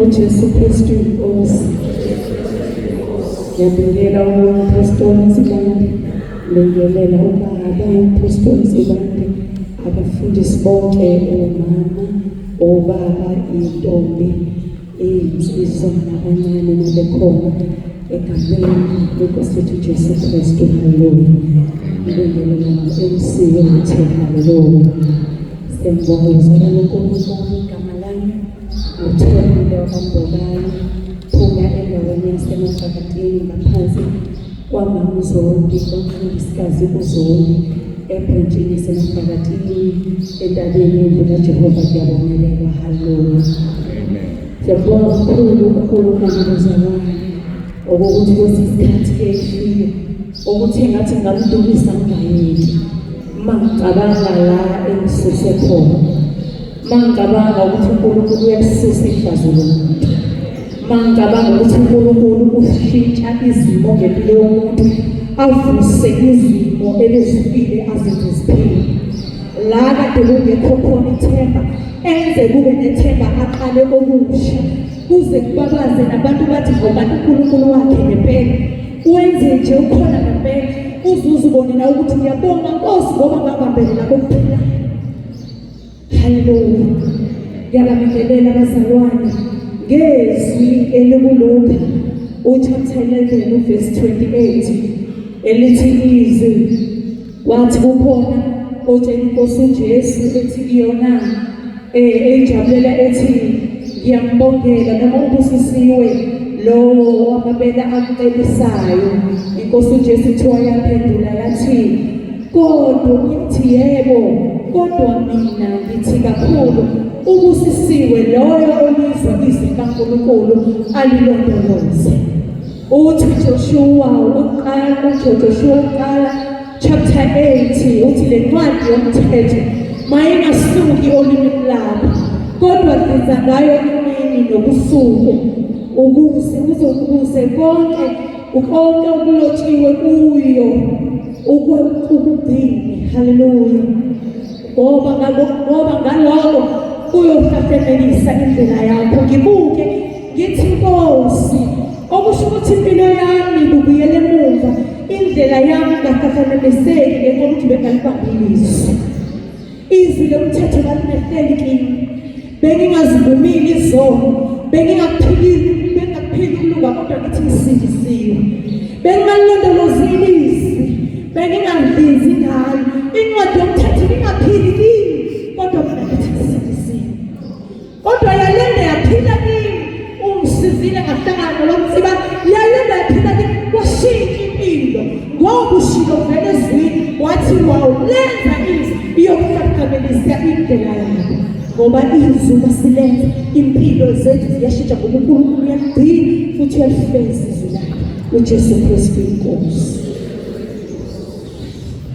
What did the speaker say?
uJesu Kristu inkosi. Ngiyabingelela uPastor Sibande, ngibingelela ubaba uPastor Sibande, abafundisi bonke, omama, obaba, intombi, insizwa nabancane nabekhona egameni lenkosi yethu Jesu Kristu. Haleluya. Ngibingelela MC wethu. Haleluya. Siyambonga uNkulunkulu igama lami uthembile wabambolayo phuma endaweni yaseMafakatini ngaphansi kwamamuzonke komfundisikazi uZoni ebranchini yaseMafakatini entabeni yendlu kaJehova. Ngiyabongelelwa. Haleluya. Siyabonga kakhulu uNkulunkulu wezalwane okokuthi kwesisikhathi efike ukuthi engathi ngamdumisa ngayini mangicabanga la engisuse khona, mangicabanga ukuthi uNkulunkulu uyasisusa ihlazo lomuntu, mangicabanga ukuthi uNkulunkulu ushintsha izimo ngempilo yomuntu, avuse izimo elizifile azenze ziphile. La kade kungekho khona ithemba enze kube nethemba, aqale okusha kuze kubabaze nabantu bathi ngoba uNkulunkulu wakhe ngempela wenze nje ukhona ngempela, uzuzubone na ukuthi ngiyabonga Nkosi ngoba ngabambelela kokuphela. Haleluya. Ngiyabingelela abazalwane ngezwi elikulupha uchapter 11 verse 28 elithi izwi wathi kukhona otshela Inkosi uJesu ethi iyona ejabulela ethi ngiyambongela noma ubusisiwe lo wamabela akucelisayo. Inkosi uJesu kuthiwa yaphendula yathi kodwa ngithi yebo, kodwa mina ngithi kakhulu ubusisiwe loyo olizwa izwi likaNkulunkulu alilondoloze. Uthi Joshua uqala chapter 8 uthi le ncwadi yomthetho mayingasuki olimini labo, kodwa senza ngayo imini nobusuku ukuze uzokubuze konke okulotshiwe kuyo ukugcine. Haleluya. Ngoba ngaloko uyohlafenelisa indlela yakho. Ngibuke ngithi Nkosi, okusho ukuthi impilo yami ibuyele emuva, indlela yami ingahlafeneliseki ngenxa yokuthi bengalibambile izwi lomthetho lalimehleli kimi. Bengingazivumile izono, bengingakuphili ukulunga, kodwa ngithi ngisindisiwe. Bengingalondolozile izwi, bengingadlizi ngalo incwadi yomthetho, ngingaphili kimi, kodwa mina ngithi ngisindisiwe. Kodwa yalenda yaphila kimi, ungisizile ngahlangana nomsiba, yalenda yaphila kimi, washintsha impilo. Ngoba ushilo vele ezwini wathi wawulenza izwi iyokuhlafenelisa indlela yakho. Ngoba izwi masilenza impilo zethu ziyashintsha, ngoba uNkulunkulu uyagcina futhi uyalifeza izwi lakhe. uJesu Kristu inkosi.